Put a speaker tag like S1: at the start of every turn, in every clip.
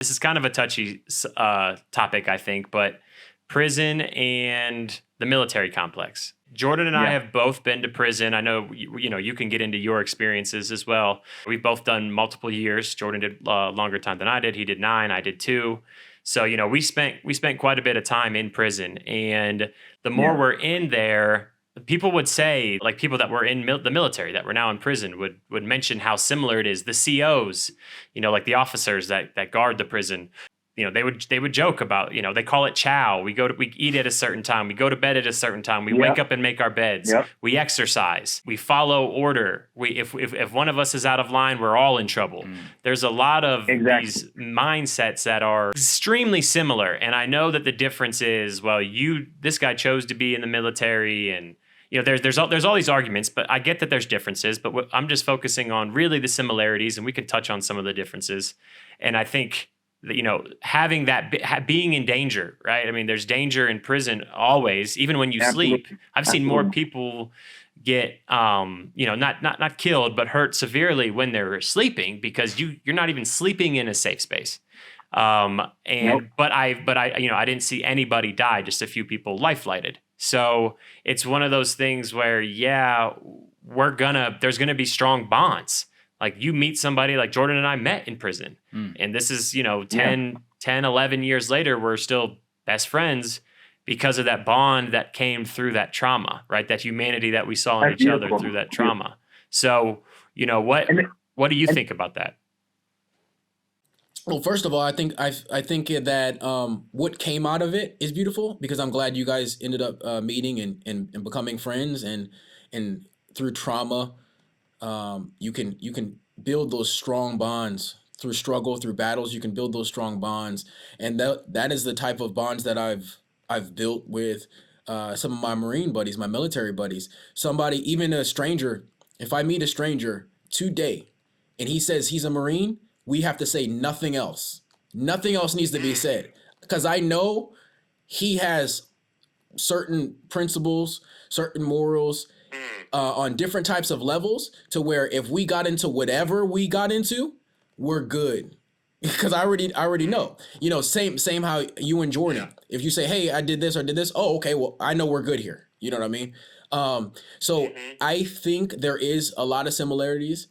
S1: This is kind of a touchy topic, I think, but prison and the military complex. Jordan and I
S2: Yeah.
S1: have both been to prison. I know you can get into your experiences as well. We've both done multiple years. Jordan did longer time than I did. He did 9. I did 2. So we spent quite a bit of time in prison, and the more
S2: Yeah.
S1: we're in there, people would say, like people that were in the military that were now in prison would mention how similar it is. The COs, like the officers that guard the prison, they would joke about, they call it chow. We eat at a certain time. We go to bed at a certain time. We wake
S2: Yep.
S1: up and make our beds.
S2: Yep.
S1: We exercise. We follow order. If one of us is out of line, we're all in trouble. There's a lot of
S2: Exactly.
S1: these mindsets that are extremely similar. And I know that the difference is, well, this guy chose to be in the military, and there's all these arguments, but I get that there's differences. But I'm just focusing on really the similarities, and we can touch on some of the differences. And I think that, having that being in danger, right? I mean, there's danger in prison always, even when you sleep.
S2: Absolutely.
S1: I've seen more
S2: Absolutely.
S1: people get not killed but hurt severely when they're sleeping, because you're not even sleeping in a safe space. And
S2: Nope.
S1: but I didn't see anybody die, just a few people life flighted. So it's one of those things where, yeah, there's gonna be strong bonds. Like, you meet somebody like Jordan and I met in prison, and this is, 10, 11 years later, we're still best friends because of that bond that came through that trauma, right? That humanity that we saw in
S2: That's
S1: each other
S2: beautiful.
S1: through that trauma. So,
S2: And
S1: what do you
S2: and
S1: think about that?
S3: Well, first of all, I think that what came out of it is beautiful, because I'm glad you guys ended up meeting and becoming friends, and through trauma, you can build those strong bonds through struggle, through battles. You can build those strong bonds, and that is the type of bonds that I've built with some of my Marine buddies, my military buddies. Somebody, even a stranger, if I meet a stranger today and he says he's a Marine, we have to say nothing else. Nothing else needs to be said, because I know he has certain principles, certain morals on different types of levels, to where if we got into whatever we got into, we're good. Because I already know. Same how you and Jordan. If you say, "Hey, I did this or did this," oh, okay, well, I know we're good here. You know what I mean? So I think there is a lot of similarities.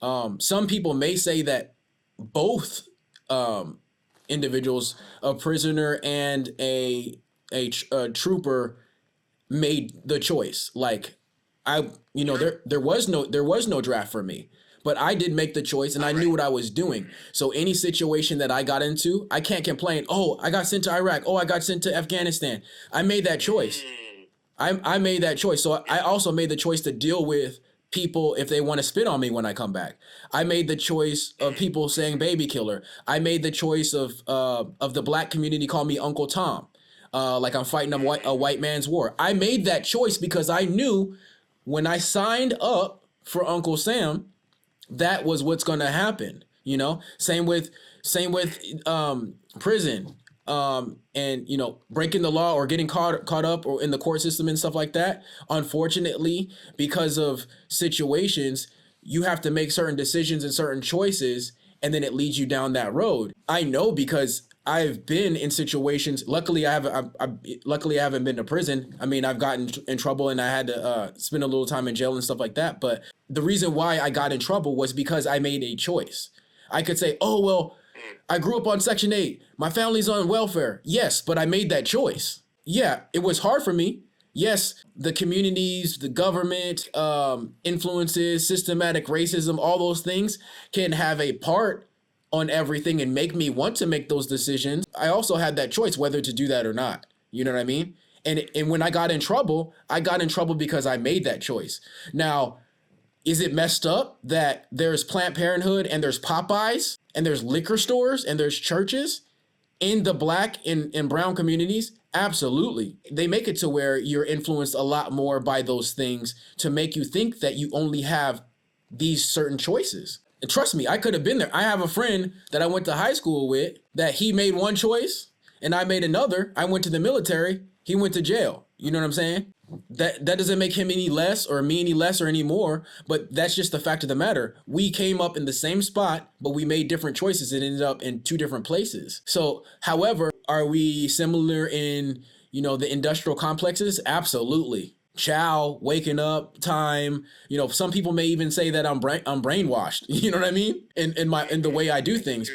S3: Some people may say that both individuals, a prisoner and a trooper, made the choice. Like, there was no draft for me, but I did make the choice, and I knew what I was doing. So any situation that I got into, I can't complain. Oh, I got sent to Iraq. Oh, I got sent to Afghanistan. I made that choice. I made that choice. So I also made the choice to deal with people if they want to spit on me when I come back. I made the choice of people saying baby killer. I made the choice of the black community call me Uncle Tom. Like I'm fighting a white man's war. I made that choice because I knew when I signed up for Uncle Sam, that was what's going to happen. Same with prison, and breaking the law or getting caught up or in the court system and stuff like that. Unfortunately, because of situations, you have to make certain decisions and certain choices, and then it leads you down that road. I know, because I've been in situations. Luckily, luckily I haven't been to prison. I mean, I've gotten in trouble and I had to spend a little time in jail and stuff like that. But the reason why I got in trouble was because I made a choice. I could say, "Oh, well, I grew up on Section 8. My family's on welfare." Yes, but I made that choice. Yeah, it was hard for me. Yes, the communities, the government, influences, systematic racism, all those things can have a part on everything and make me want to make those decisions. I also had that choice whether to do that or not. You know what I mean? And when I got in trouble because I made that choice. Now, is it messed up that there's Planned Parenthood and there's Popeyes and there's liquor stores and there's churches in the black and brown communities? Absolutely. They make it to where you're influenced a lot more by those things to make you think that you only have these certain choices. And trust me, I could have been there. I have a friend that I went to high school with that he made one choice and I made another. I went to the military. He went to jail. You know what I'm saying? That doesn't make him any less or me any less or any more, but that's just the fact of the matter. We came up in the same spot, but we made different choices and ended up in two different places. So, however, are we similar in, the industrial complexes? Absolutely. Chow, waking up, time. Some people may even say that I'm brainwashed. You know what I mean? In the way I do things.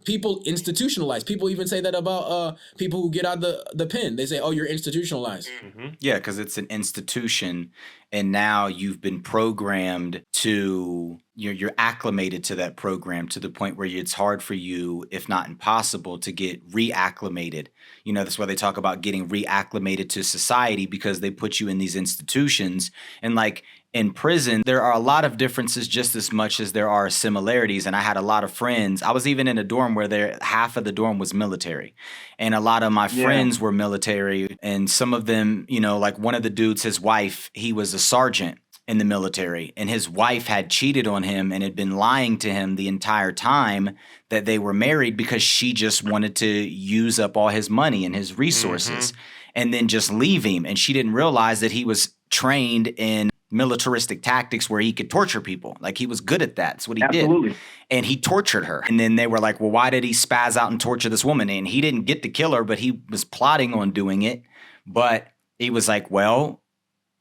S3: People institutionalized. People even say that about people who get out the pen. They say, "Oh, you're institutionalized."
S1: Mm-hmm.
S2: Yeah, because it's an institution, and now you've been programmed to you're acclimated to that program to the point where it's hard for you, if not impossible, to get reacclimated. That's why they talk about getting reacclimated to society, because they put you in these institutions. And like in prison, there are a lot of differences just as much as there are similarities. And I had a lot of friends. I was even in a dorm where half of the dorm was military. And a lot of my friends were military. And some of them, like one of the dudes, his wife, he was a sergeant in the military. And his wife had cheated on him and had been lying to him the entire time that they were married, because she just wanted to use up all his money and his resources and then just leave him. And she didn't realize that he was trained in militaristic tactics where he could torture people. Like, he was good at that. That's what he did. And he tortured her. And then they were like, well, why did he spaz out and torture this woman? And he didn't get to kill her, but he was plotting on doing it. But he was like, well,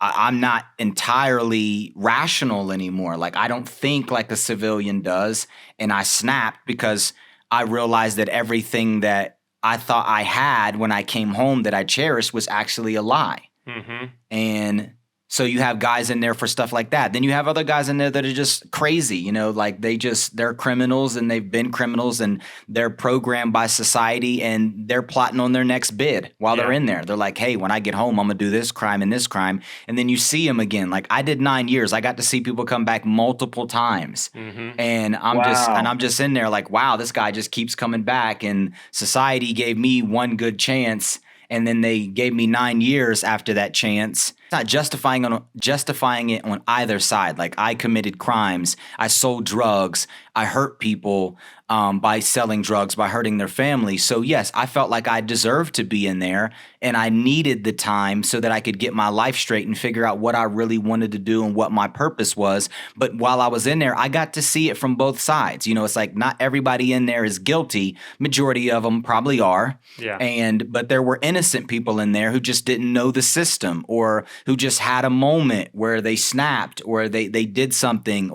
S2: I'm not entirely rational anymore. Like, I don't think like a civilian does. And I snapped because I realized that everything that I thought I had when I came home that I cherished was actually a lie.
S1: Mm-hmm.
S2: And so you have guys in there for stuff like that. Then you have other guys in there that are just crazy, like they're criminals and they've been criminals and they're programmed by society and they're plotting on their next bid while they're in there. They're like, hey, when I get home, I'm going to do this crime and this crime. And then you see them again. Like, I did 9 years. I got to see people come back multiple times.
S1: Mm-hmm.
S2: And I'm just in there like, wow, this guy just keeps coming back. And society gave me one good chance, and then they gave me 9 years after that chance. It's not justifying it on either side. Like, I committed crimes, I sold drugs, I hurt people by selling drugs, by hurting their family. So yes, I felt like I deserved to be in there, and I needed the time so that I could get my life straight and figure out what I really wanted to do and what my purpose was. But while I was in there, I got to see it from both sides. It's like, not everybody in there is guilty. Majority of them probably are.
S1: Yeah.
S2: But there were innocent people in there who just didn't know the system, or who just had a moment where they snapped, or they did something,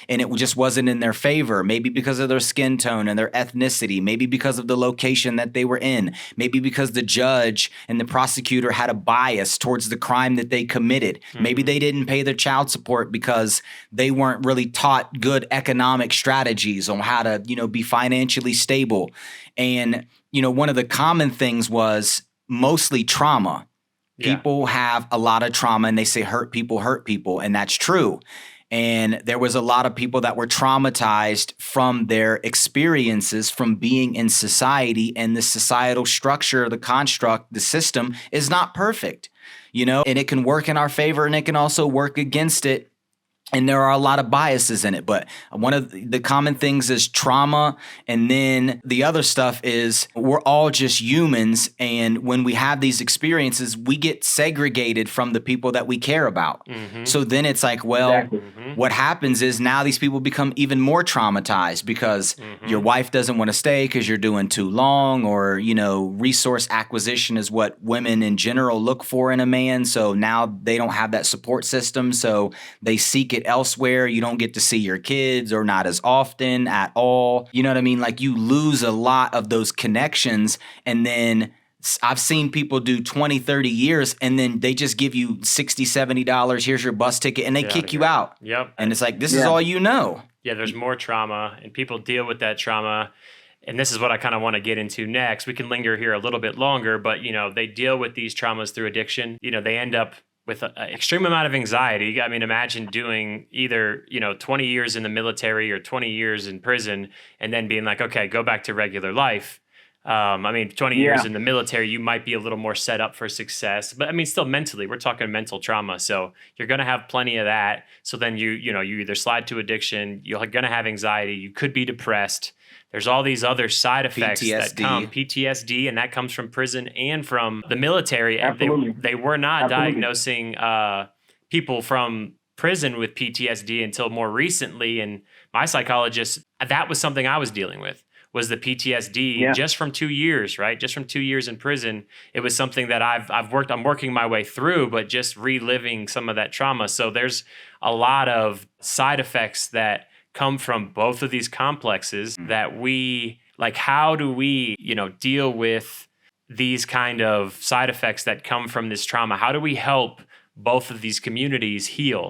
S2: and it just wasn't in their favor, maybe because of their skin tone and their ethnicity, maybe because of the location that they were in, maybe because the judge and the prosecutor had a bias towards the crime that they committed. Mm-hmm. Maybe they didn't pay their child support because they weren't really taught good economic strategies on how to, be financially stable. And, one of the common things was mostly trauma. People have a lot of trauma, and they say hurt people, and that's true. And there was a lot of people that were traumatized from their experiences from being in society, and the societal structure, the construct, the system is not perfect, and it can work in our favor and it can also work against it. And there are a lot of biases in it, but one of the common things is trauma. And then the other stuff is we're all just humans. And when we have these experiences, we get segregated from the people that we care about. Mm-hmm. So then it's like, well, what happens is now these people become even more traumatized because your wife doesn't want to stay because you're doing too long, or, resource acquisition is what women in general look for in a man. So now they don't have that support system. So they seek it elsewhere. You don't get to see your kids, or not as often at all. You know what I mean? Like, you lose a lot of those connections. And then I've seen people do 20, 30 years, and then they just give you $60, $70. Here's your bus ticket, and they kick you out.
S1: Yep.
S2: And it's like, this is all you know.
S1: Yeah, there's more trauma, and people deal with that trauma. And this is what I kind of want to get into next. We can linger here a little bit longer, but, they deal with these traumas through addiction. They end up with an extreme amount of anxiety. I mean, imagine doing either, 20 years in the military or 20 years in prison, and then being like, okay, go back to regular life. I mean, 20 years
S4: Yeah.
S1: in the military, you might be a little more set up for success, but I mean, still mentally, we're talking mental trauma. So you're going to have plenty of that. So then you either slide to addiction, you're going to have anxiety, you could be depressed. There's all these other side effects that
S2: PTSD.
S1: come, PTSD, and that comes from prison and from the military. And
S4: Absolutely.
S1: they were not
S4: Absolutely.
S1: diagnosing people from prison with PTSD until more recently. And my psychologist, that was something I was dealing with, was the PTSD
S4: Yeah.
S1: just from 2 years, right? Just from 2 years in prison. It was something that I'm working my way through, but just reliving some of that trauma. So there's a lot of side effects that come from both of these complexes that how do we, deal with these kind of side effects that come from this trauma? How do we help both of these communities heal?